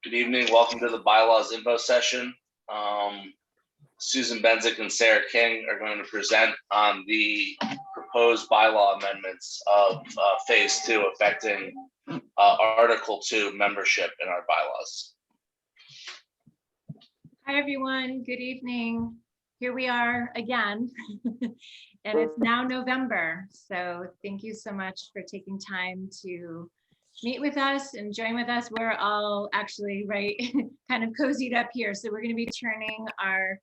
Good evening. Welcome to the Bylaws info session. Susan Benzik and Sarah King are going to present on the proposed bylaw amendments of phase 2 affecting Article 2 membership in our bylaws. Hi, everyone. Good evening. Here we are again, and it's now November. So thank you so much for taking time to meet with us and join with us. We're all actually kind of cozied up here. So we're going to be turning our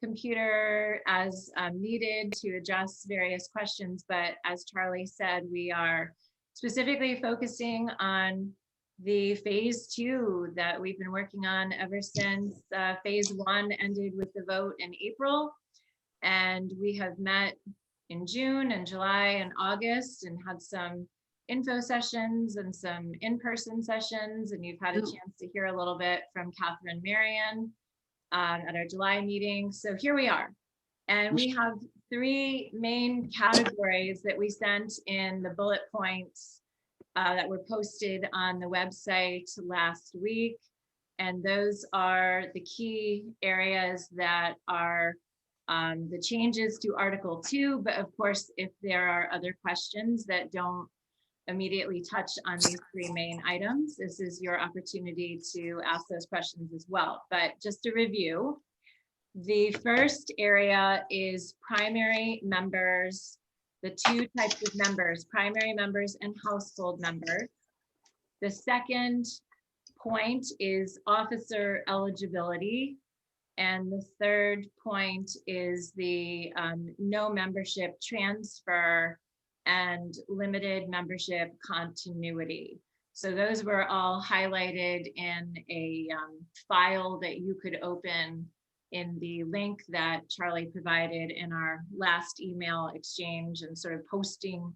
computer as needed to adjust various questions. But as Charlie said, we are specifically focusing on the phase 2 that we've been working on ever since phase 1 ended with the vote in April. And we have met in June and July and August and had some info sessions and some in-person sessions. And you've had a chance to hear a little bit from Catherine Marion at our July meeting. So here we are. And we have 3 main categories that we sent in the bullet points that were posted on the website last week. And those are the key areas that are the changes to Article 2. But of course, if there are other questions that don't immediately touch on these 3 main items, this is your opportunity to ask those questions as well. But just to review, the first area is primary members. The 2 types of members, primary members and household members. The second point is officer eligibility. And the third point is the no membership transfer and limited membership continuity. So those were all highlighted in a file that you could open in the link that Charlie provided in our last email exchange and sort of posting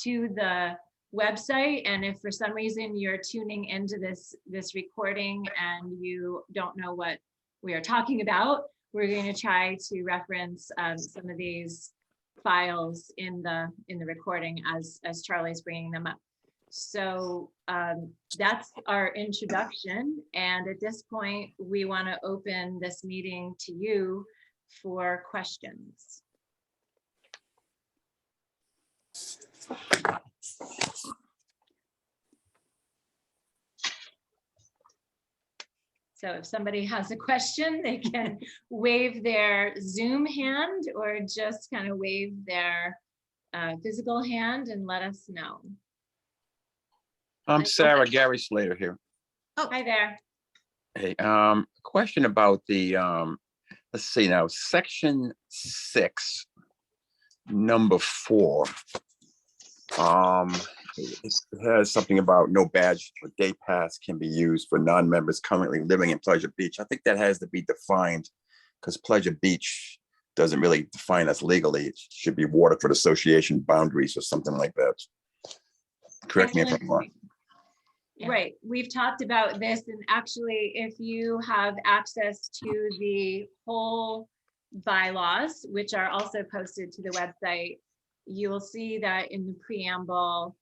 to the website. And if for some reason you're tuning into this recording and you don't know what we are talking about, we're going to try to reference some of these files in the recording as Charlie's bringing them up. So that's our introduction. And at this point, we want to open this meeting to you for questions. So if somebody has a question, they can wave their Zoom hand or just kind of wave their physical hand and let us know. I'm Sarah, Gary Slater here. Oh, hi there. Hey, question about the, let's see now, section 6, number 4. It has something about no badge or day pass can be used for non-members currently living in Pleasure Beach. I think that has to be defined because Pleasure Beach doesn't really define us legally. It should be Waterford Association boundaries or something like that. Correct me if I'm wrong. Right, we've talked about this, and actually if you have access to the whole bylaws, which are also posted to the website, you will see that in the preamble,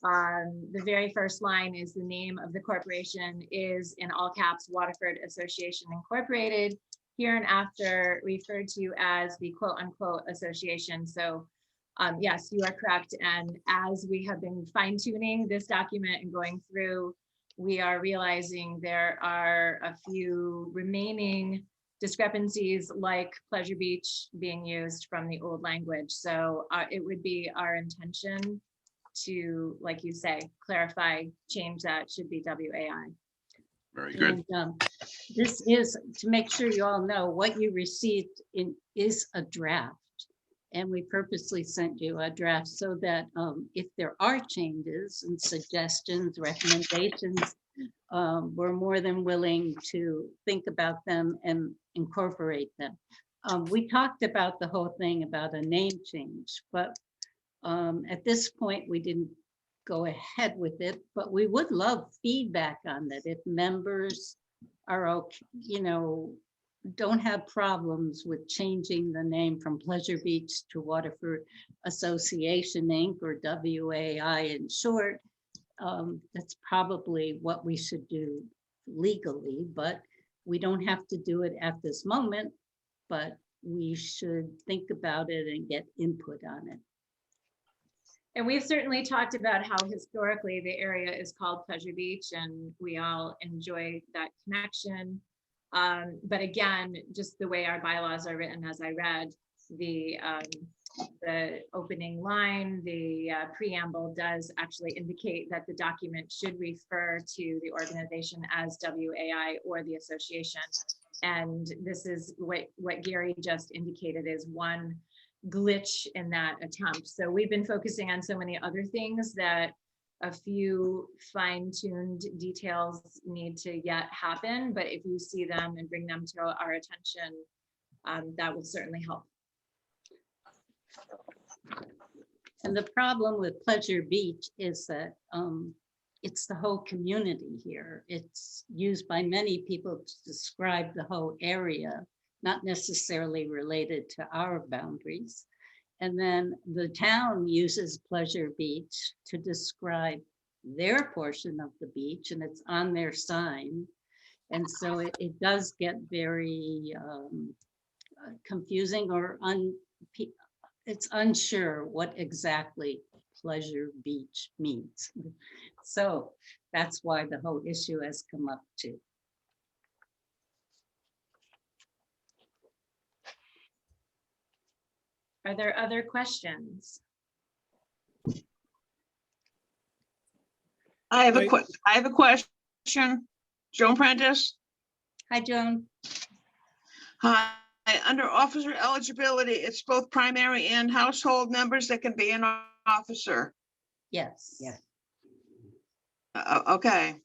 the very first line is the name of the corporation is in all caps Waterford Association Incorporated, here and after referred to as the quote unquote association. So yes, you are correct. And as we have been fine tuning this document and going through, we are realizing there are a few remaining discrepancies like Pleasure Beach being used from the old language. So it would be our intention to, like you say, clarify, change that, should be WAI. Very good. And, this is to make sure you all know what you received is a draft. And we purposely sent you a draft so that if there are changes and suggestions, recommendations, we're more than willing to think about them and incorporate them. We talked about the whole thing about a name change, but at this point we didn't go ahead with it, but we would love feedback on that. If members are okay, don't have problems with changing the name from Pleasure Beach to Waterford Association Inc. or WAI in short, that's probably what we should do legally, but we don't have to do it at this moment, but we should think about it and get input on it. And we've certainly talked about how historically the area is called Pleasure Beach, and we all enjoy that connection. But again, just the way our bylaws are written, as I read, the opening line, the preamble does actually indicate that the document should refer to the organization as WAI or the association. And this is what Gary just indicated is one glitch in that attempt. So we've been focusing on so many other things that a few fine-tuned details need to yet happen, but if you see them and bring them to our attention, that will certainly help. And the problem with Pleasure Beach is that it's the whole community here. It's used by many people to describe the whole area, not necessarily related to our boundaries. And then the town uses Pleasure Beach to describe their portion of the beach, and it's on their sign. And so it does get very confusing, or it's unsure what exactly Pleasure Beach means. So that's why the whole issue has come up too. Are there other questions? I have a question. Joan Prentice. Hi, Joan. Hi. Under officer eligibility, it's both primary and household members that can be an officer. Yes. Yeah. Okay.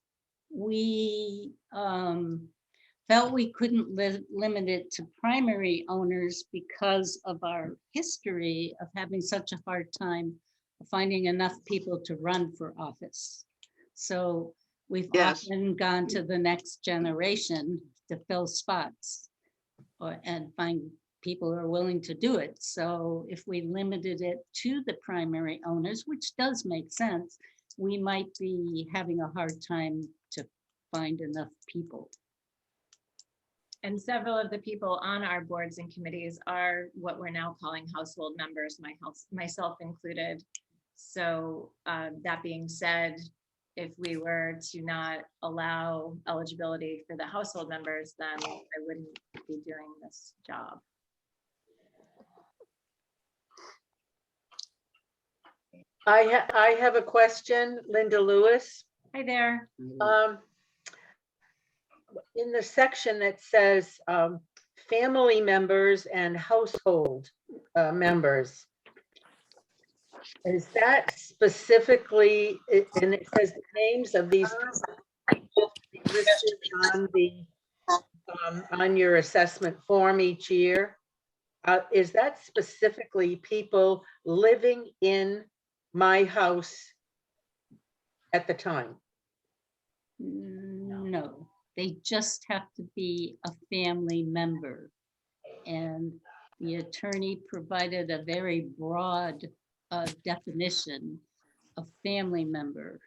We felt we couldn't limit it to primary owners because of our history of having such a hard time finding enough people to run for office. So we've often gone to the next generation to fill spots and find people who are willing to do it. So if we limited it to the primary owners, which does make sense, we might be having a hard time to find enough people. And several of the people on our boards and committees are what we're now calling household members, myself included. So that being said, if we were to not allow eligibility for the household members, then I wouldn't be doing this job. I have a question, Linda Lewis. Hi there. In the section that says family members and household members, is that specifically, and it says the names of these people listed on your assessment form each year? Is that specifically people living in my house at the time? No, they just have to be a family member. And the attorney provided a very broad definition of family member.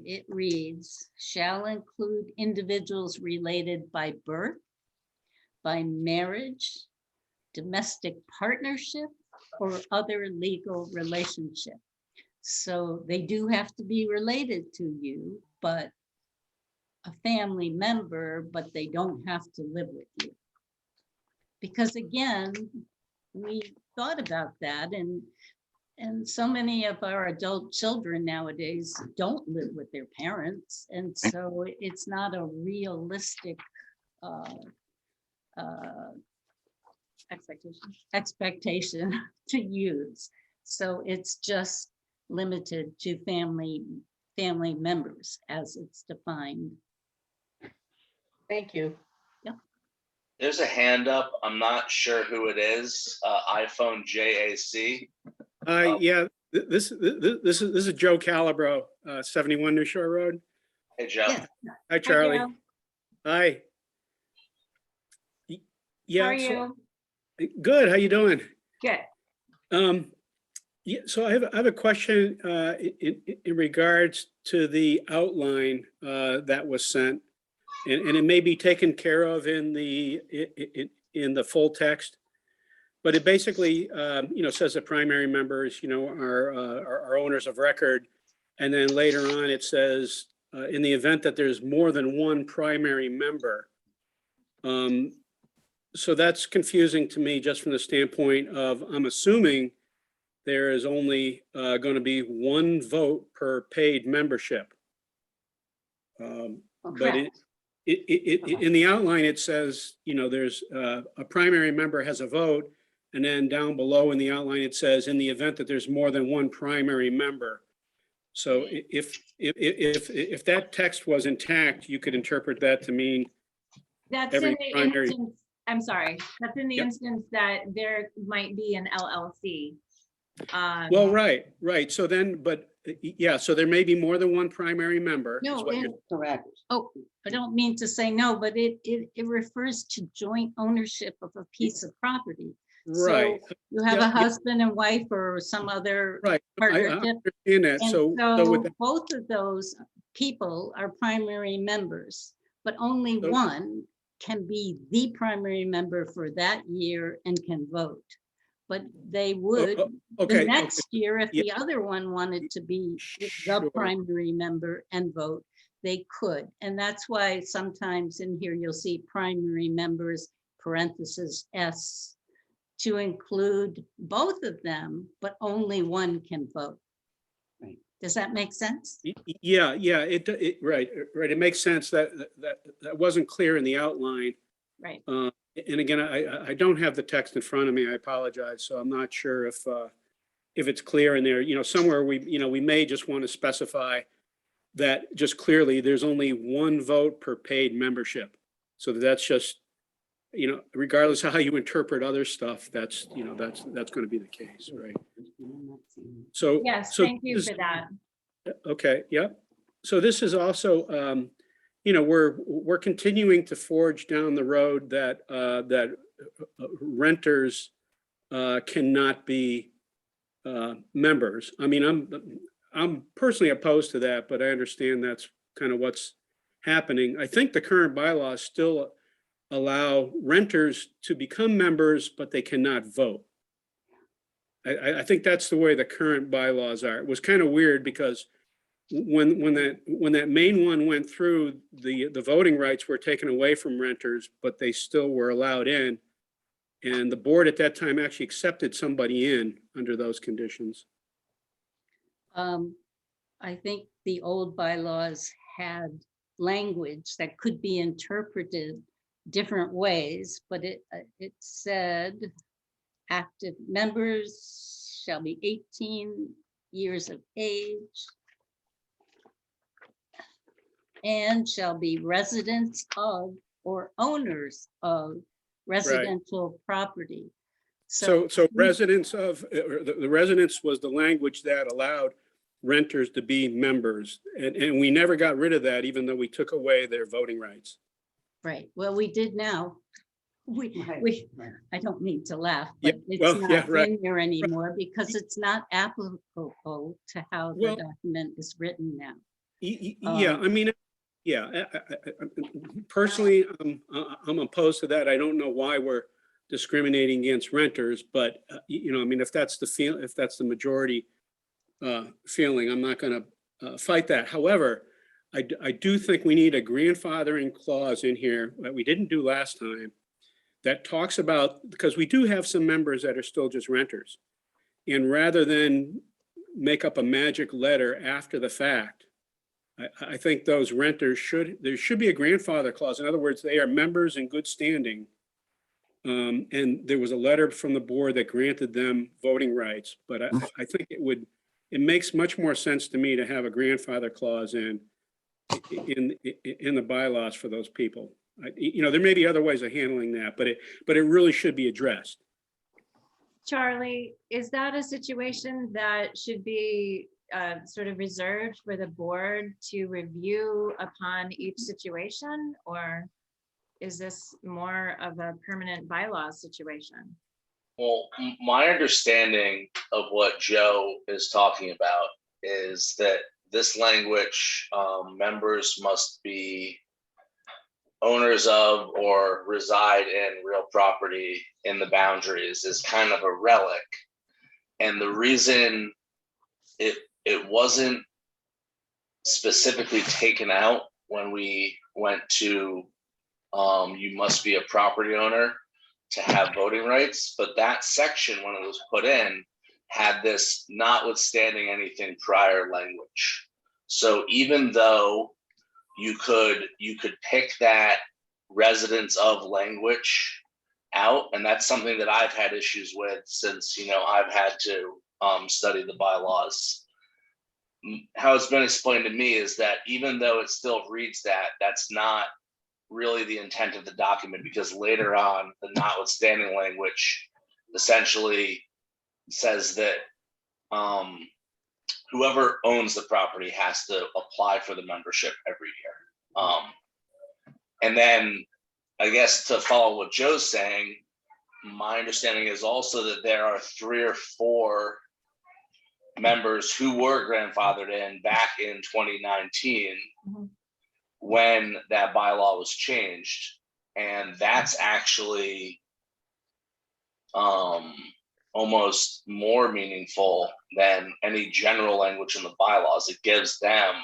It reads, shall include individuals related by birth, by marriage, domestic partnership, or other legal relationship. So they do have to be related to you, but a family member, but they don't have to live with you. Because again, we thought about that, and so many of our adult children nowadays don't live with their parents. And so it's not a realistic expectation to use. So it's just limited to family members as it's defined. Thank you. There's a hand up. I'm not sure who it is. iPhone JAC. Yeah, this is Joe Calabro, 71 New Shore Road. Hey, Joe. Yeah. Hi, Charlie. Joe. Hi. How Yeah, are so- you? good. How you doing? Good. Yeah, so I have a question in regards to the outline that was sent. And it may be taken care of in the full text. But it basically, says that primary members, are owners of record. And then later on, it says, in the event that there's more than one primary member. So that's confusing to me just from the standpoint of, I'm assuming there is only going to be one vote per paid membership. But in the outline, it says, there's a primary member has a vote. And then down below in the outline, it says, in the event that there's more than one primary member. So if that text was intact, you could interpret that to mean That's every in the primary. instance, I'm sorry, that's in the Yep. instance that there might be an LLC. Well, right. So then, but yeah, so there may be more than one primary member. is No, what you're- correct. Oh, I don't mean to say no, but it refers to joint ownership of a piece of property. Right, So you have Yeah, a yeah. husband and wife or some other right. I partnership. understand that. And So with so both of those people are primary members, but only So- one can be the primary member for that year and can vote. But they would the okay. next year, if Yeah. the other one wanted to be the Sure. primary member and vote, they could. And that's why sometimes in here you'll see primary members, parentheses S, to include both of them, but only one can vote. Right. Does that make sense? Yeah, right. It makes sense that wasn't clear in the outline. Right. And again, I don't have the text in front of me. I apologize. So I'm not sure if it's clear in there. Somewhere we may just want to specify that just clearly there's only one vote per paid membership. So that's just, regardless of how you interpret other stuff, that's going to be the case, right? So Yes, so thank you this- for that. Okay, yeah. So this is also, we're continuing to forge down the road that renters cannot be members. I mean, I'm personally opposed to that, but I understand that's kind of what's happening. I think the current bylaws still allow renters to become members, but they cannot vote. I think that's the way the current bylaws are. It was kind of weird because when that main one went through, the voting rights were taken away from renters, but they still were allowed in. And the board at that time actually accepted somebody in under those conditions. I think the old bylaws had language that could be interpreted different ways, but it said active members shall be 18 years of age and shall be residents of or owners of residential property. So residents of, or the residents was the language that allowed renters to be members. And we never got rid of that, even though we took away their voting rights. Right, well, we did now. I don't mean to laugh, but Yeah, it's well, yeah, not right. in there anymore because it's not applicable to how the Well- document is written now. Yeah, I mean, yeah, personally, I'm opposed to that. I don't know why we're discriminating against renters, but I mean, if that's the majority feeling, I'm not going to fight that. However, I do think we need a grandfathering clause in here that we didn't do last time that talks about, because we do have some members that are still just renters. And rather than make up a magic letter after the fact, I think those renters there should be a grandfather clause. In other words, they are members in good standing. And there was a letter from the board that granted them voting rights, but I think it makes much more sense to me to have a grandfather clause in the bylaws for those people. There may be other ways of handling that, but it really should be addressed. Charlie, is that a situation that should be sort of reserved for the board to review upon each situation? Or is this more of a permanent bylaw situation? Well, my understanding of what Joe is talking about is that this language, members must be owners of or reside in real property in the boundaries is kind of a relic. And the reason it wasn't specifically taken out when we went to you must be a property owner to have voting rights, but that section, when it was put in, had this notwithstanding anything prior language. So even though you could pick that residence of language out, and that's something that I've had issues with since, you know, I've had to study the bylaws. How it's been explained to me is that even though it still reads that, that's not really the intent of the document, because later on the notwithstanding language essentially says that whoever owns the property has to apply for the membership every year. And then I guess to follow what Joe's saying, my understanding is also that there are 3 or 4 members who were grandfathered in back in 2019 when that bylaw was changed. And that's actually almost more meaningful than any general language in the bylaws. It gives them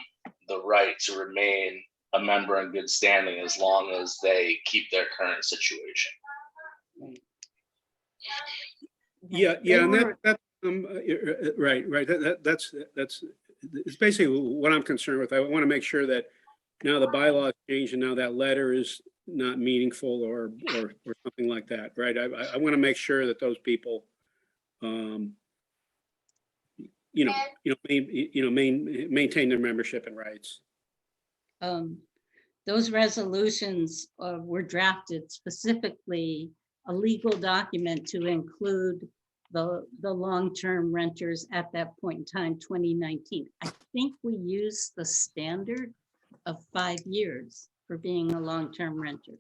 the right to remain a member in good standing as long as they keep their current situation. Yeah, and that's right. That's it's basically what I'm concerned with. I want to make sure that now the bylaw changed and now that letter is not meaningful or something like that, right? I want to make sure that those people, maintain their membership and rights. Those resolutions were drafted specifically a legal document to include the long-term renters at that point in time, 2019. I think we used the standard of 5 years for being a long-term renter.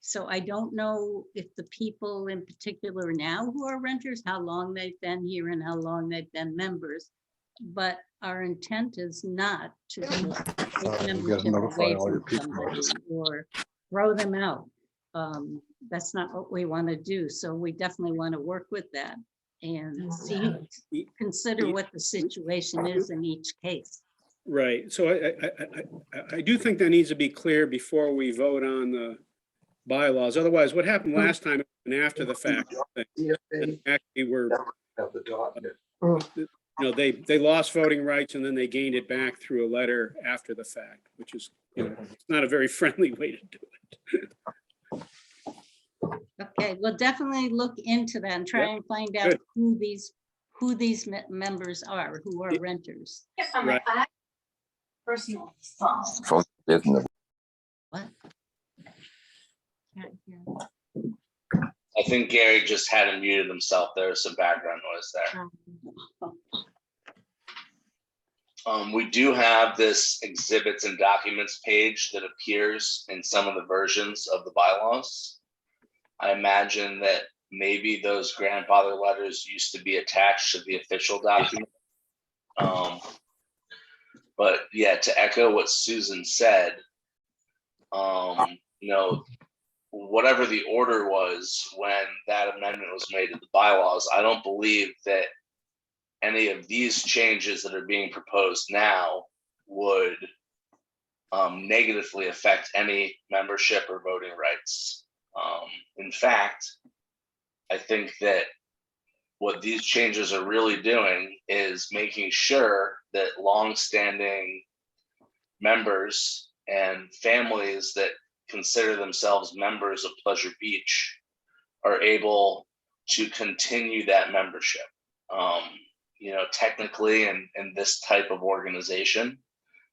So I don't know if the people in particular now who are renters, how long they've been here and how long they've been members, but our intent is not to take membership away from somebody or throw them out. That's not what we want to do. So we definitely want to work with that and consider what the situation is in each case. Right. So I do think that needs to be clear before we vote on the bylaws. Otherwise, what happened last time and after the fact, actually were, they lost voting rights and then they gained it back through a letter after the fact, which is, it's not a very friendly way to do it. Okay, we'll definitely look into that and try and find out who these members are, who are renters. Right. Personal Phone is in the- What? I think Gary just hadn't muted himself. There was some background noise there. We do have this exhibits and documents page that appears in some of the versions of the bylaws. I imagine that maybe those grandfather letters used to be attached to the official document. But yeah, to echo what Susan said, whatever the order was when that amendment was made to the bylaws, I don't believe that any of these changes that are being proposed now would negatively affect any membership or voting rights. In fact, I think that what these changes are really doing is making sure that longstanding members and families that consider themselves members of Pleasure Beach are able to continue that membership. Technically in this type of organization,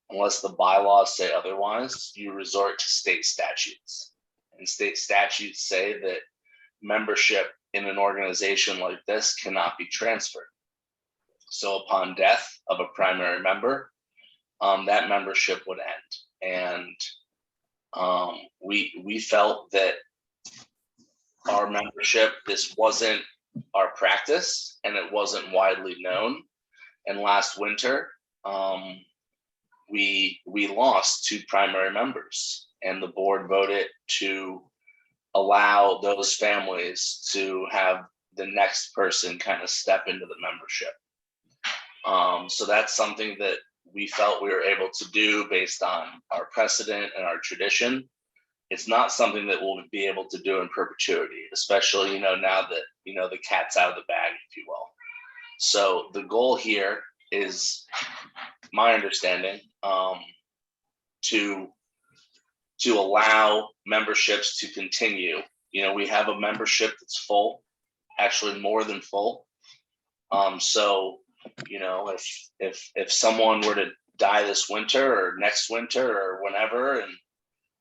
unless the bylaws say otherwise, you resort to state statutes. And state statutes say that membership in an organization like this cannot be transferred. So upon death of a primary member, that membership would end. And we felt that our membership, this wasn't our practice and it wasn't widely known. And last winter, we lost 2 primary members. and the board voted to allow those families to have the next person kind of step into the membership. So that's something that we felt we were able to do based on our precedent and our tradition. It's not something that we'll be able to do in perpetuity, especially, now that, the cat's out of the bag, if you will. So the goal here is, my understanding, to allow memberships to continue. We have a membership that's full, actually more than full. So, if someone were to die this winter or next winter or whenever, and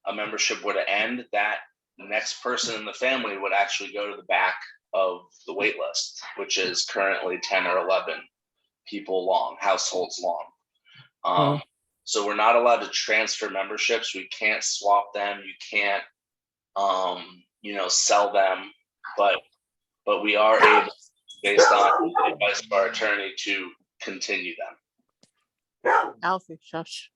a membership were to end, that next person in the family would actually go to the back of the wait list, which is currently 10 or 11 people long, households long. So we're not allowed to transfer memberships. We can't swap them. You can't, sell them, but we are able, based on the advice of our attorney, to continue them. Alfie, shush.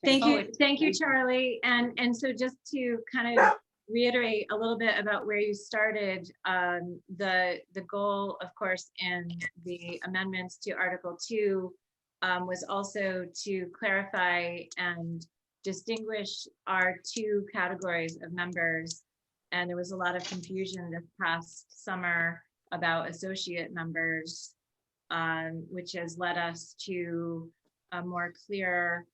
Thank you, Charlie. And so just to kind of reiterate a little bit about where you started, the goal, of course, in the amendments to Article 2 was also to clarify and distinguish our two categories of members. And there was a lot of confusion this past summer about associate members, which has led us to a more clear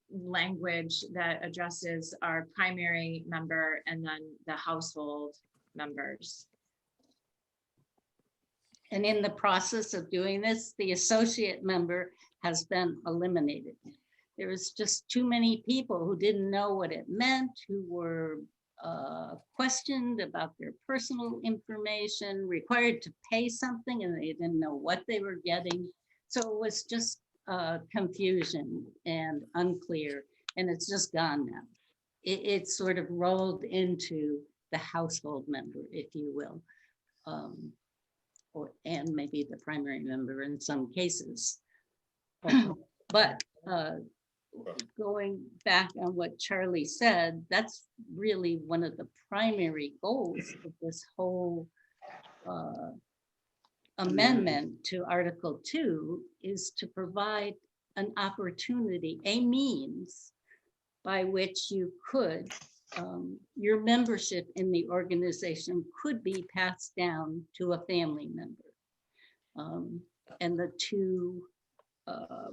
language that addresses our primary member and then the household members. And in the process of doing this, the associate member has been eliminated. There was just too many people who didn't know what it meant, who were questioned about their personal information, required to pay something, and they didn't know what they were getting. So it was just confusion and unclear, and it's just gone now. It sort of rolled into the household member, if you will, and maybe the primary member in some cases. But going back on what Charlie said, that's really one of the primary goals of this whole amendment to Article 2 is to provide an opportunity, a means by which you could, your membership in the organization could be passed down to a family member. And the two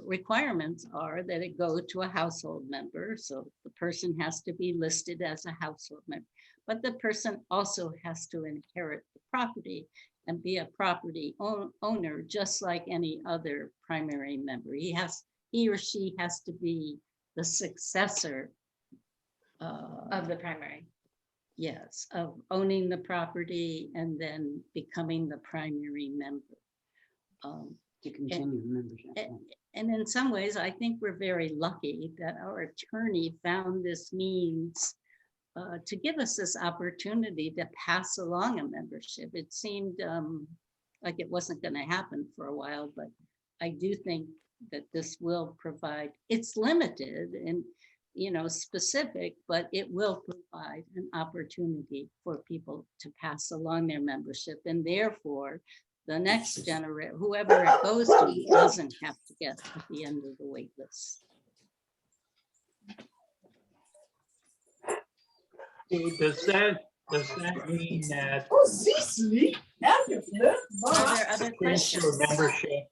requirements are that it go to a household member. So the person has to be listed as a household member, but the person also has to inherit the property and be a property owner, just like any other primary member. He or she has to be the successor Of the primary. yes, of owning the property and then becoming the primary member. To continue membership. And in some ways, I think we're very lucky that our attorney found this means to give us this opportunity to pass along a membership. It seemed like it wasn't going to happen for a while, but I do think that this will provide, it's limited and specific, but it will provide an opportunity for people to pass along their membership, and therefore the next generation, whoever it goes to, doesn't have to get at the end of the wait list. Does that mean that Are there other transfer questions? membership,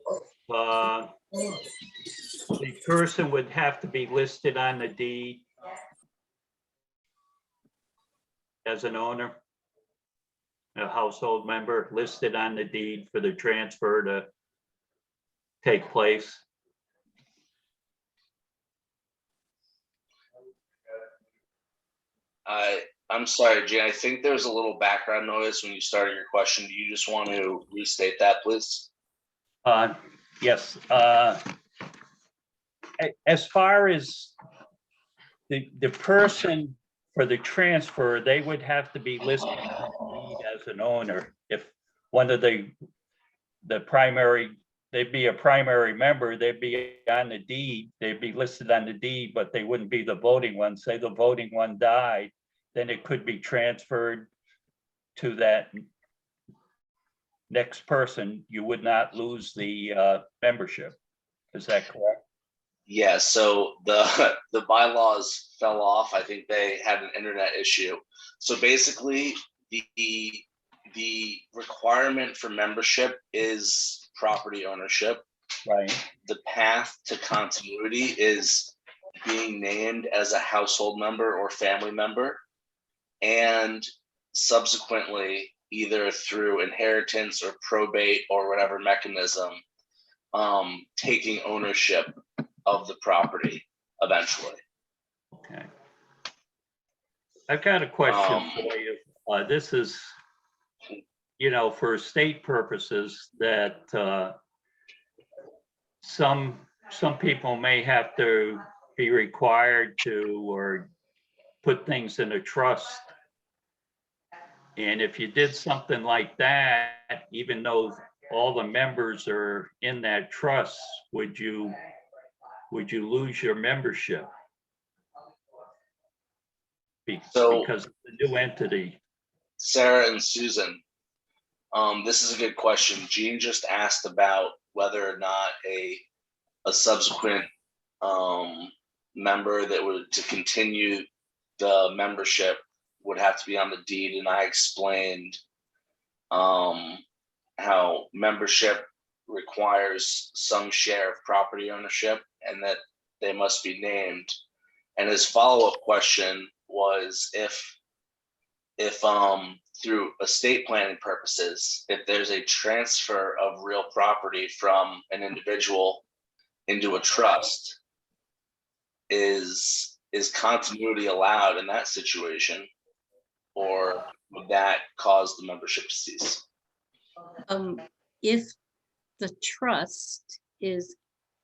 the person would have to be listed on the deed as an owner? A household member listed on the deed for the transfer to take place? I'm sorry, Jane, I think there's a little background noise when you started your question. Do you just want to restate that, please? Yes. As far as the person for the transfer, they would have to be listed on the deed as an owner. If one of the primary they'd be a primary member, they'd be on the deed, they'd be listed on the deed, but they wouldn't be the voting one. Say the voting one died, then it could be transferred to that next person. You would not lose the membership. Is that correct? Yeah, so the bylaws fell off. I think they had an internet issue. So basically, the requirement for membership is property ownership. Right. The path to continuity is being named as a household member or family member, and subsequently, either through inheritance or probate or whatever mechanism, taking ownership of the property eventually. Okay. I've got a question for you. This is, for state purposes, that some people may have to be required to or put things in a trust. And if you did something like that, even though all the members are in that trust, would you lose your membership? So- Because of the new entity. Sarah and Susan, this is a good question. Jean just asked about whether or not a subsequent member that would to continue the membership would have to be on the deed, and I explained how membership requires some share of property ownership and that they must be named. And his follow-up question was if through estate planning purposes, if there's a transfer of real property from an individual into a trust, is continuity allowed in that situation, or would that cause the membership to cease? If the trust is,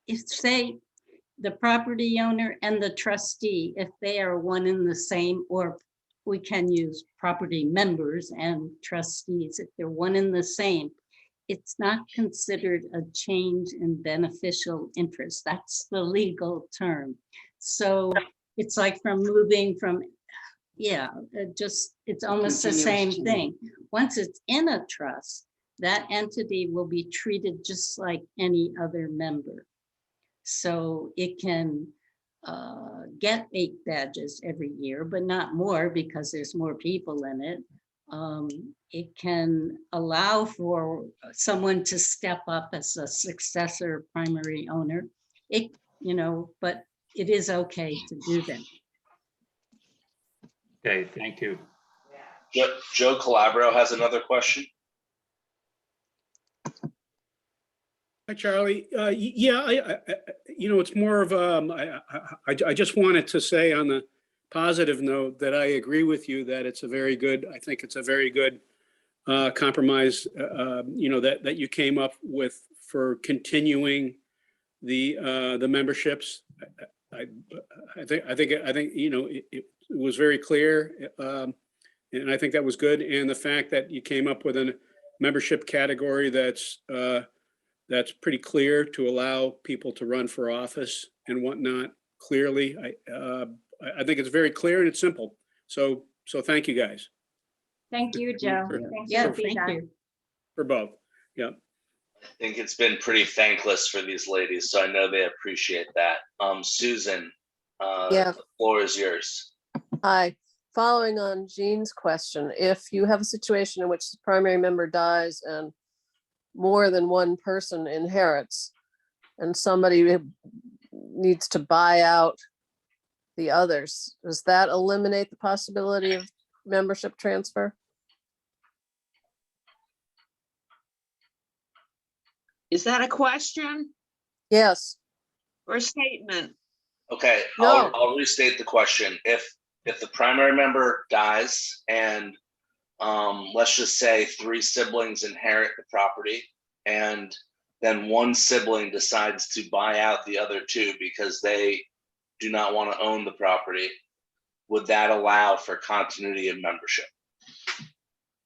if say the property owner and the trustee, if they are one and the same, or we can use property members and trustees, if they're one and the same, it's not considered a change in beneficial interest. That's the legal term. So it's like from moving from, it's almost the same Continuous thing. Once it's in a trust, that entity will be treated just like any other member. So it can get 8 badges every year, but not more because there's more people in it. It can allow for someone to step up as a successor primary owner. But it is okay to do that. Okay, thank you. Joe Calabro has another question. Hi, Charlie. It's more of, I just wanted to say on the positive note that I agree with you that I think it's a very good compromise, that you came up with for continuing the memberships. I think it was very clear, and I think that was good. And the fact that you came up with a membership category that's pretty clear to allow people to run for office and whatnot clearly. I think it's very clear and it's simple. So thank you guys Thank you, Joe. Sure. Thanks Yeah, for the thank feedback. you. for both. Yeah. I think it's been pretty thankless for these ladies, so I know they appreciate that. Susan, Yeah. the floor is yours. Hi, following on Jean's question, if you have a situation in which the primary member dies and more than one person inherits, and somebody needs to buy out the others, does that eliminate the possibility of membership transfer? Is that a question Yes. or a statement? Okay, No. I'll restate the question. If the primary member dies and let's just say 3 siblings inherit the property, and then one sibling decides to buy out the other 2 because they do not want to own the property, would that allow for continuity of membership?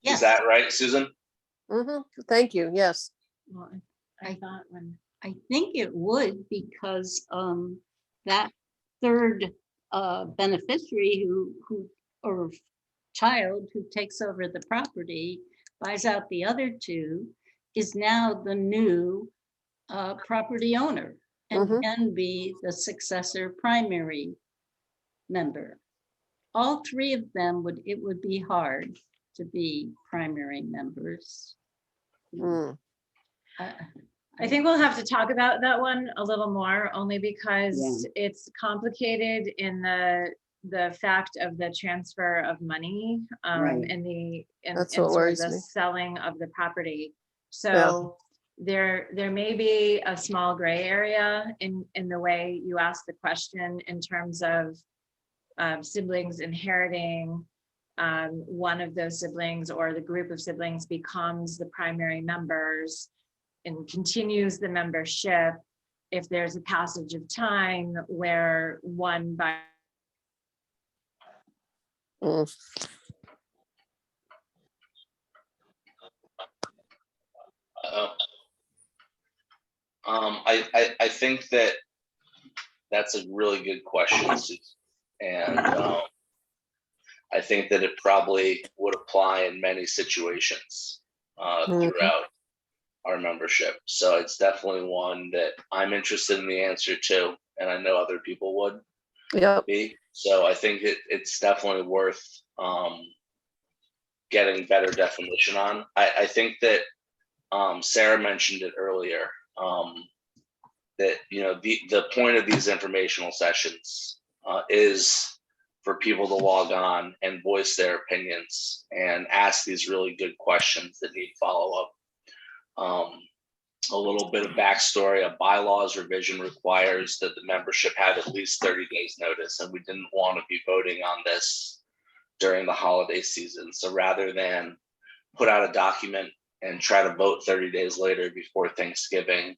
Yes. Is that right, Susan? Thank you. Yes. I thought when, I think it would because that third beneficiary who or child who takes over the property, buys out the other two, is now the new property owner and Mhm. can be the successor primary member. All three of them it would be hard to be primary members. Mm. I think we'll have to talk about that one a little more, only because it's complicated in the fact of the transfer of money Right. and That's and what sort of worries the me. selling of the property. So there may be a small gray area in the way you ask the question in terms of siblings inheriting. One of those siblings or the group of siblings becomes the primary members and continues the membership if there's a passage of time where one by Mm. I think that that's a really good question, Susan. And I think that it probably would apply in many situations Mhm. throughout our membership. So it's definitely one that I'm interested in the answer to, and I know other people would Yep. be. So I think it's definitely worth getting better definition on. I think that Sarah mentioned it earlier, that the point of these informational sessions is for people to log on and voice their opinions and ask these really good questions that need follow-up. A little bit of backstory: a bylaws revision requires that the membership have at least 30 days notice, and we didn't want to be voting on this during the holiday season. So rather than put out a document and try to vote 30 days later before Thanksgiving,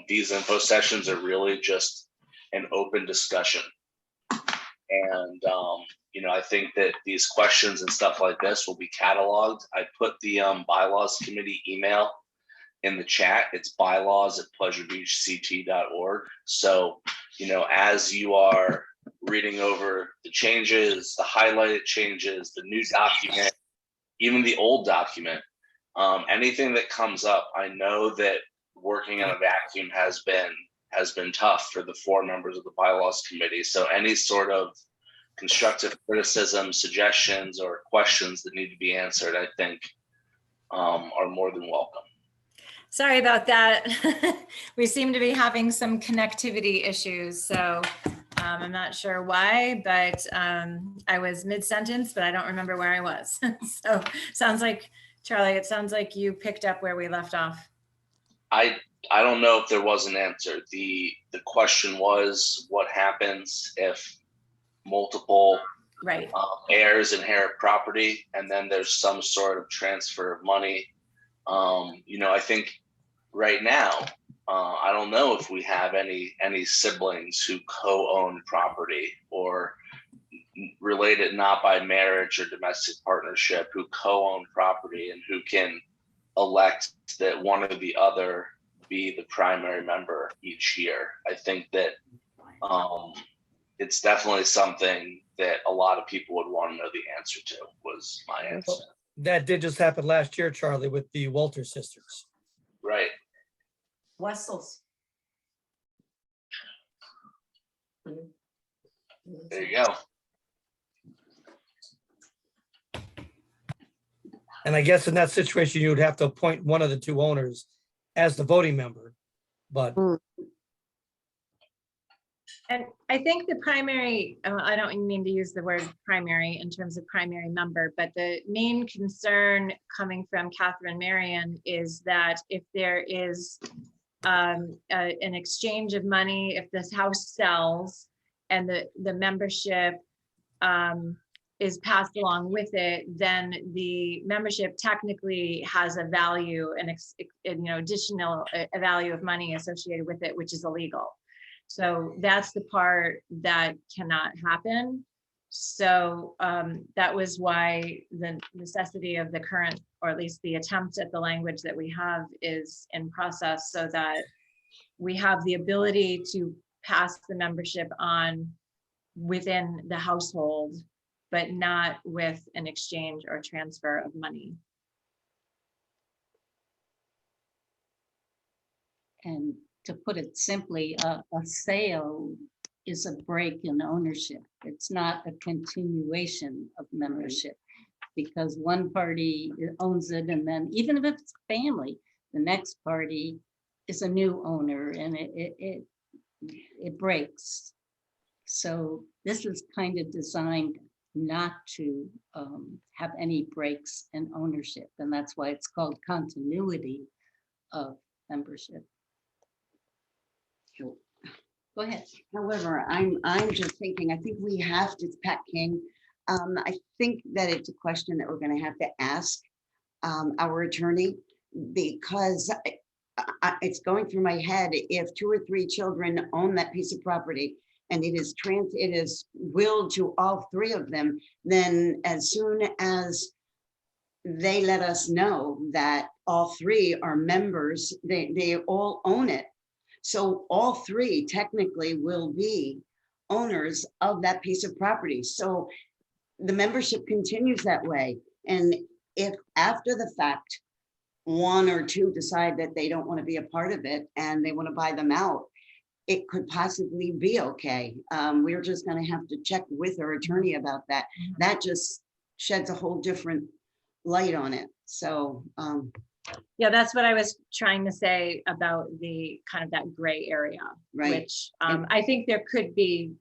these info sessions are really just an open discussion. And I think that these questions and stuff like this will be cataloged. I put the bylaws committee email in the chat. It's bylaws@pleasurebeachct.org. So, as you are reading over the changes, the highlighted changes, the new document, even the old document, anything that comes up, I know that working in a vacuum has been tough for the 4 members of the bylaws committee. So any sort of constructive criticism, suggestions, or questions that need to be answered, I think are more than welcome. Sorry about that. We seem to be having some connectivity issues, so I'm not sure why, but I was mid-sentence, but I don't remember where I was. So sounds like, Charlie, it sounds like you picked up where we left off. I don't know if there was an answer. The question was, what happens if multiple Right. heirs inherit property and then there's some sort of transfer of money? I think right now, I don't know if we have any siblings who co-own property or related not by marriage or domestic partnership who co-own property and who can elect that one or the other be the primary member each year. I think that it's definitely something that a lot of people would want to know the answer to, was my answer. That did just happen last year, Charlie, with the Walter sisters. Right. Wessels. There you go. And I guess in that situation, you would have to appoint one of the 2 owners as the voting member. But And I think the primary, I don't mean to use the word primary in terms of primary member, but the main concern coming from Catherine Marion is that if there is an exchange of money, if this house sells and the membership is passed along with it, then the membership technically has a value and additional a value of money associated with it, which is illegal. So that's the part that cannot happen. So that was why the necessity of the current, or at least the attempt at the language that we have is in process, so that we have the ability to pass the membership on within the household, but not with an exchange or transfer of money. And to put it simply, a sale is a break in ownership. It's not a continuation of membership, because one party owns it, and then even if it's family, the next party is a new owner, and it breaks. So this is kind of designed not to have any breaks in ownership, and that's why it's called continuity of membership. Go ahead. However, I'm just thinking, I think we have to, Pat King, I think that it's a question that we're gonna have to ask our attorney, because it's going through my head, if 2 or 3 children own that piece of property and it is willed to all 3 of them, then as soon as they let us know that all 3 are members, they all own it. So all 3 technically will be owners of that piece of property. So the membership continues that way. And if after the fact, 1 or 2 decide that they don't want to be a part of it and they want to buy them out, it could possibly be okay. We're just going to have to check with our attorney about that. That just sheds a whole different light on it. So Yeah, that's what I was trying to say about the kind of that gray area, Right. which I think there could be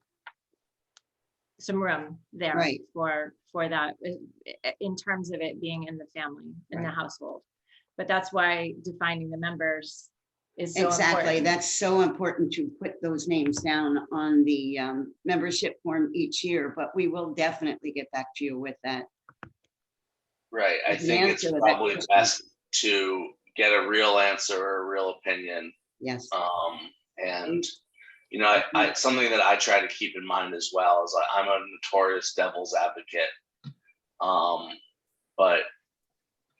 some room there Right. for that in terms of it being in the family, in the Right. household. But that's why defining the members is so exactly, important. that's so important to put those names down on the membership form each year, but we will definitely get back to you with that. Right, I With the think it's answer to that probably question. best to get a real answer or a real opinion. Yes. And, you know, I something that I try to keep in mind as well is I'm a notorious devil's advocate. But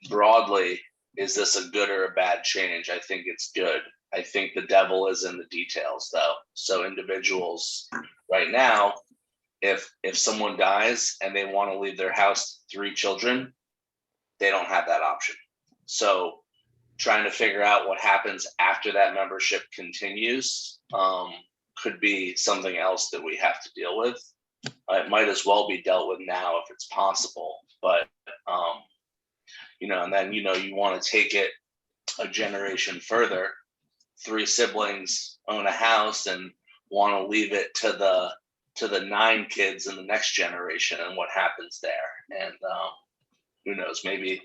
broadly, is this a good or a bad change? I think it's good. I think the devil is in the details, though. So individuals right now, if someone dies and they want to leave their house to 3 children, they don't have that option. So trying to figure out what happens after that membership continues could be something else that we have to deal with. It might as well be dealt with now if it's possible, but you know, and then, you know, you want to take it a generation further. 3 siblings own a house and want to leave it to the 9 kids in the next generation, and what happens there. And who knows, maybe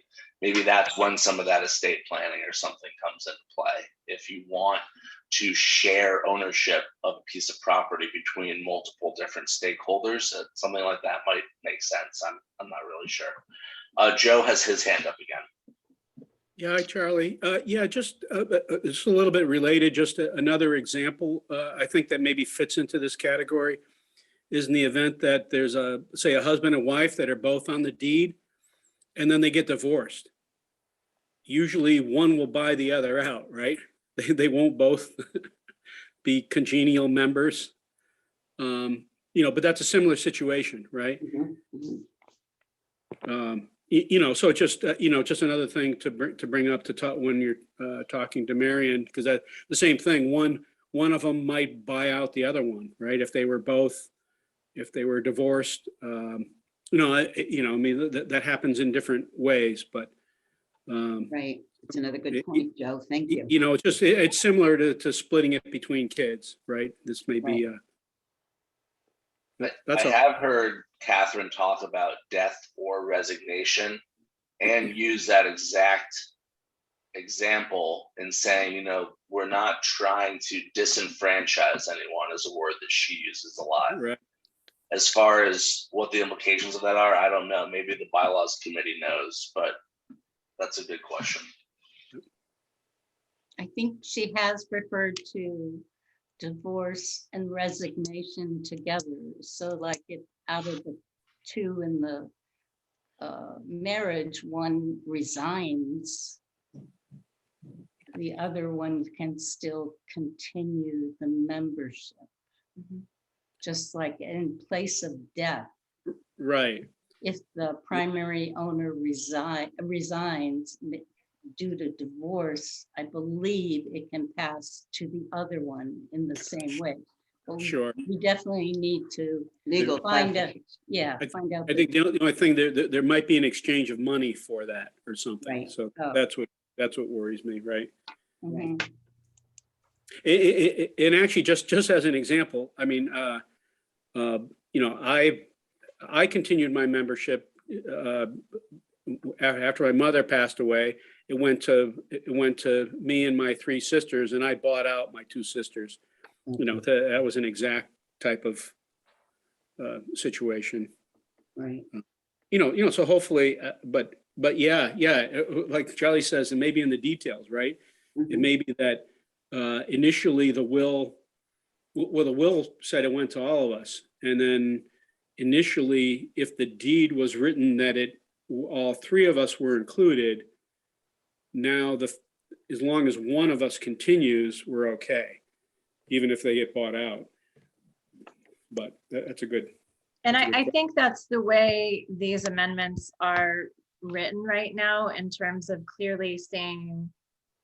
that's when some of that estate planning or something comes into play. If you want to share ownership of a piece of property between multiple different stakeholders, something like that might make sense. I'm not really sure. Joe has his hand up again. Yeah, hi, Charlie. Yeah, just it's a little bit related, just another example, I think that maybe fits into this category, is in the event that there's say a husband and wife that are both on the deed, and then they get divorced. Usually one will buy the other out, right? They won't both be congenial members. You know, but that's a similar situation, right? You know, so just, you know, just another thing to bring up to talk when you're talking to Marion, because that the same thing, one of them might buy out the other one, right? If they were divorced, you know, I mean, that happens in different ways, but. Right, it's another good point, Joe, thank you. You know, it's similar to splitting it between kids, right? This may be, that's I all. have heard Catherine talk about death or resignation and use that exact example in saying, you know, we're not trying to disenfranchise anyone, is a word that she uses a lot. Right. As far as what the implications of that are, I don't know. Maybe the bylaws committee knows, but that's a good question. I think she has referred to divorce and resignation together. So like it out of the two in the marriage, one resigns, the other one can still continue the membership. Just like in place of death, Right. if the primary owner resigns due to divorce, I believe it can pass to the other one in the same way. But Sure. we definitely need to Legal find out, clarification. yeah, find out. I think the only thing there might be an exchange of money for that or something. Right. So Oh. that's what worries me, right? Mhm. And actually, just as an example, I mean, you know, I continued my membership after my mother passed away. It went to me and my three sisters, and I bought out my two sisters. You know, that was an exact type of situation. Right. You know, so hopefully, but yeah, like Charlie says, and maybe in the details, right? It may be that initially the will said it went to all of us, and then initially, if the deed was written that all three of us were included, now as long as one of us continues, we're okay, even if they get bought out. But that's a good. And That's a good I think that's the way these amendments are written right now, in terms of clearly saying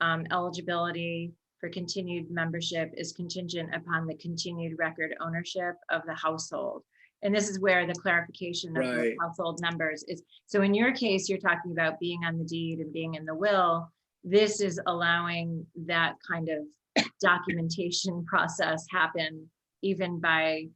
eligibility for continued membership is contingent upon the continued record ownership of the household. And this is where the clarification of the Right. household members is. So in your case, you're talking about being on the deed and being in the will. This is allowing that kind of documentation process happen, even by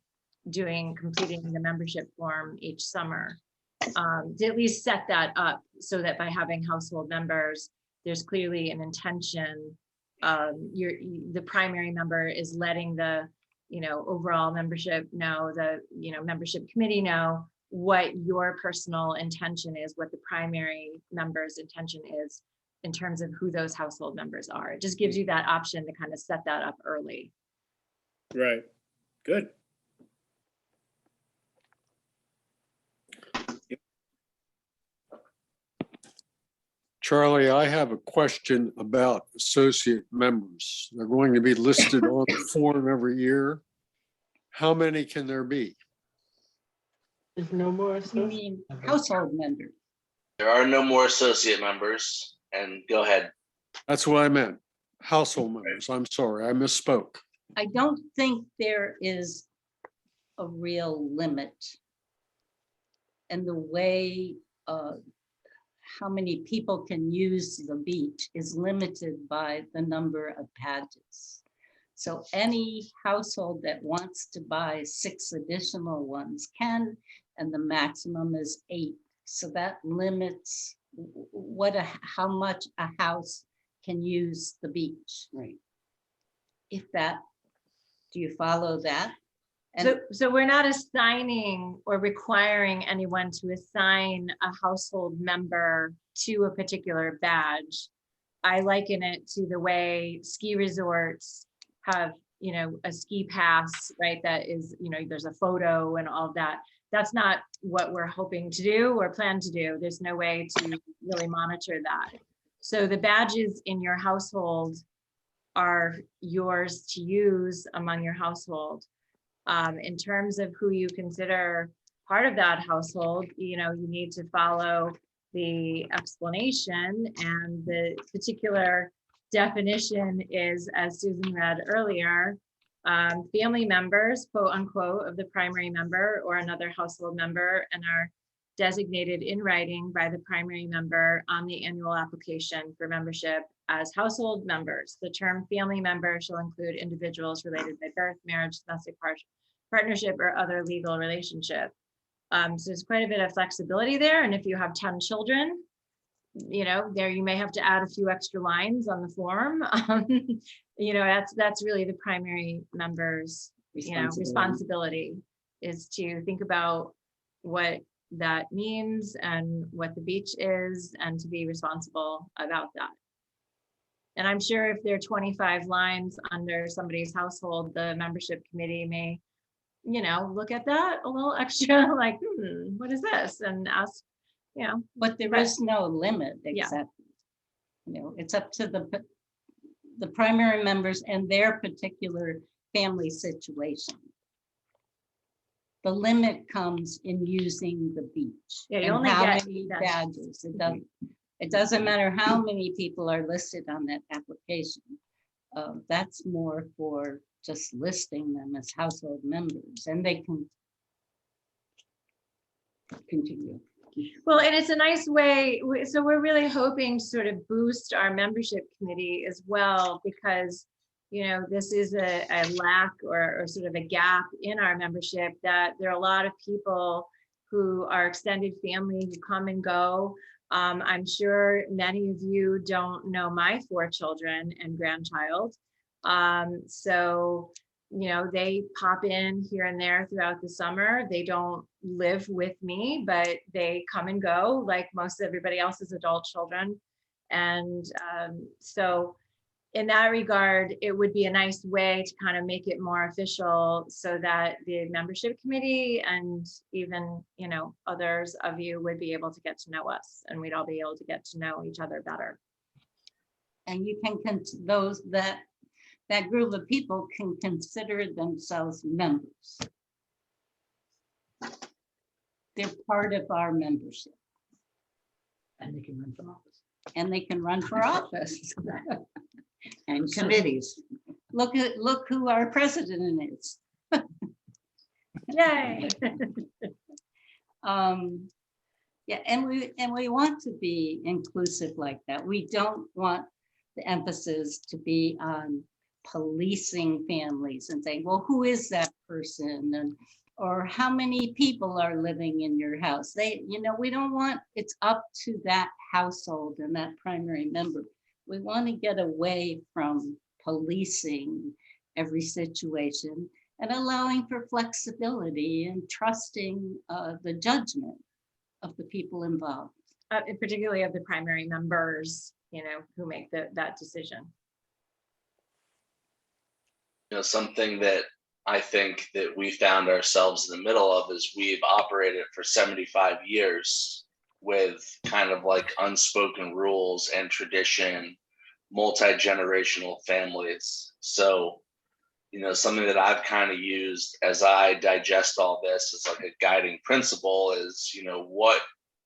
completing the membership form each summer. To at least set that up so that by having household members, there's clearly an intention. The primary member is letting the, you know, overall membership know, the, you know, membership committee know what your personal intention is, what the primary member's intention is in terms of who those household members are. It just gives you that option to kind of set that up early. Right. Good. Charlie, I have a question about associate members. They're going to be listed on the form every year. How many can there be? There's no more. You mean household members? There are no more associate members, and go ahead. That's what I meant. Household members. I'm sorry, I misspoke. I don't think there is a real limit. And the way how many people can use the beach is limited by the number of badges. So any household that wants to buy 6 additional ones can, and the maximum is 8. So that limits how much a house can use the beach. Right. If that, do you follow that? And So we're not assigning or requiring anyone to assign a household member to a particular badge. I liken it to the way ski resorts have, you know, a ski pass, right? That is, you know, there's a photo and all of that. That's not what we're hoping to do or plan to do. There's no way to really monitor that. So the badges in your household are yours to use among your household. In terms of who you consider part of that household, you know, you need to follow the explanation, and the particular definition is, as Susan read earlier, family members, quote unquote, of the primary member or another household member, and are designated in writing by the primary member on the annual application for membership as household members. The term family member shall include individuals related by birth, marriage, domestic partnership, or other legal relationship. So there's quite a bit of flexibility there. And if you have 10 children, you know, there you may have to add a few extra lines on the form. You know, that's really the primary member's, you know, responsibility is to think about what that means and what the beach is, and to be responsible about that. And I'm sure if there are 25 lines under somebody's household, the membership committee may look at that a little extra, like, what is this? And ask, But there But- is no limit, Yeah. except, it's up to the primary members and their particular family situation. The limit comes in using the beach. Yeah, you and only how get- many that's- badges. It doesn't matter how many people are listed on that application. That's more for just listing them as household members, and they can continue. Well, and it's a nice way, so we're really hoping to sort of boost our membership committee as well, because, this is a lack or sort of a gap in our membership, that there are a lot of people who are extended family who come and go. I'm sure many of you don't know my 4 children and grandchild. So, they pop in here and there throughout the summer. They don't live with me, but they come and go like most everybody else's adult children. And so in that regard, it would be a nice way to kind of make it more official, so that the membership committee and even, others of you would be able to get to know us, and we'd all be able to get to know each other better. And you can, that group of people can consider themselves members. They're part of our membership. And they can run for office. And they can run for office. And committees. Look who our president is. Yay. Yeah, and we want to be inclusive like that. We don't want the emphasis to be on policing families and saying, well, who is that person? And or how many people are living in your house? We don't want, it's up to that household and that primary member. We want to get away from policing every situation and allowing for flexibility and trusting the judgment of the people involved. And particularly of the primary members, who make that decision. Something that I think that we found ourselves in the middle of is we've operated for 75 years with kind of like unspoken rules and tradition, multi-generational families. So, something that I've kind of used as I digest all this is like a guiding principle is, what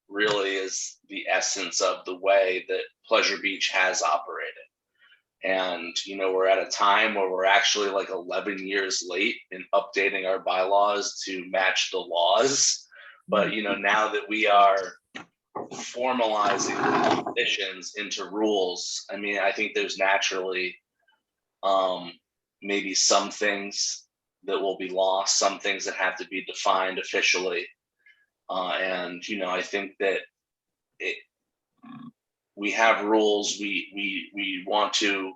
really is the essence of the way that Pleasure Beach has operated. And, we're at a time where we're actually like 11 years late in updating our bylaws to match the laws. But, now that we are formalizing the conditions into rules, I think there's naturally maybe some things that will be lost, some things that have to be defined officially. And, I think that we have rules, we want to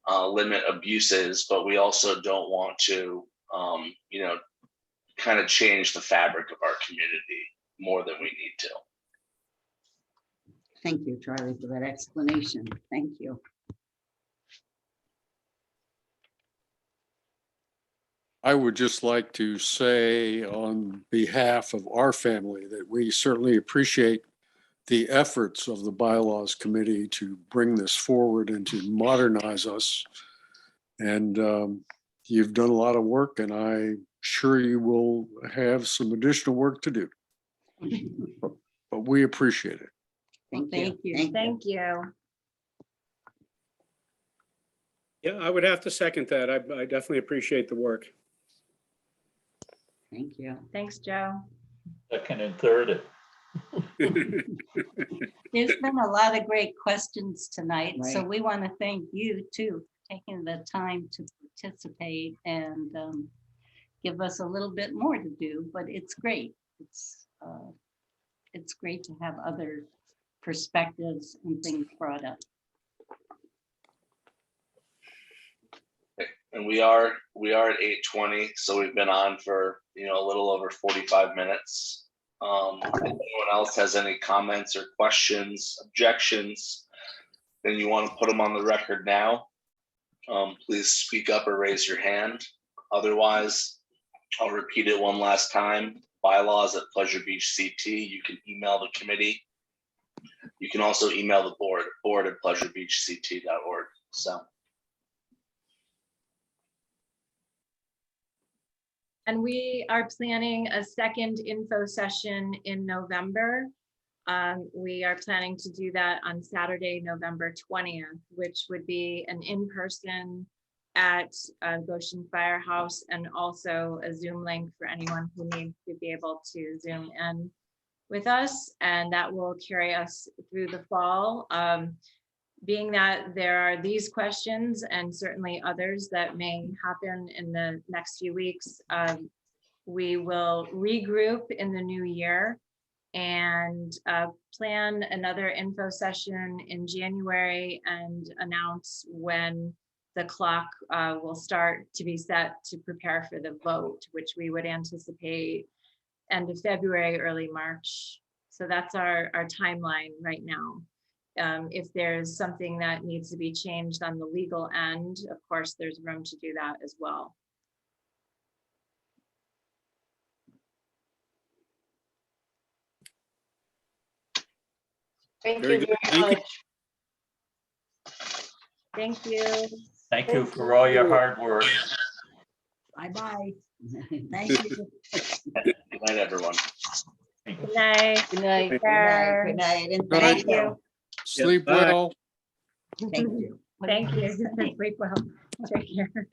limit abuses, but we also don't want to, kind of change the fabric of our community more than we need to. Thank you, Charlie, for that explanation. Thank you. I would just like to say on behalf of our family that we certainly appreciate the efforts of the Bylaws Committee to bring this forward and to modernize us. And you've done a lot of work, and I'm sure you will have some additional work to do. But we appreciate it. Thank you. Thank you. Yeah, I would have to second that. I definitely appreciate the work. Thank you. Thanks, Joe. Second and third. There's been a lot of great questions tonight, so Right. we want to thank you too, for taking the time to participate and give us a little bit more to do, but it's great. It's great to have other perspectives and things brought up. And we are at 8:20, so we've been on for a little over 45 minutes. If anyone else has any comments or questions, objections, then you want to put them on the record now. Please speak up or raise your hand. Otherwise, I'll repeat it one last time. Bylaws at Pleasure Beach CT. You can email the committee. You can also email the board at pleasurebeachct.org. So. And we are planning a second info session in November. We are planning to do that on Saturday, November 20th, which would be an in-person at Goshen Firehouse, and also a Zoom link for anyone who needs to be able to Zoom in with us. And that will carry us through the fall. Being that there are these questions and certainly others that may happen in the next few weeks, we will regroup in the new year and plan another info session in January and announce when the clock will start to be set to prepare for the vote, which we would anticipate end of February, early March. So that's our timeline right now. If there's something that needs to be changed on the legal end, of course, there's room to do that as well. Thank Very you good. very Thank you. much. Thank you. Thank you for all your hard work. Bye-bye. Thank you. Good night, everyone. Good night. Good night. Good night, good night, and Good thank night. you. Sleep bye. well. Thank you. Thank you. Sleep well. Take care.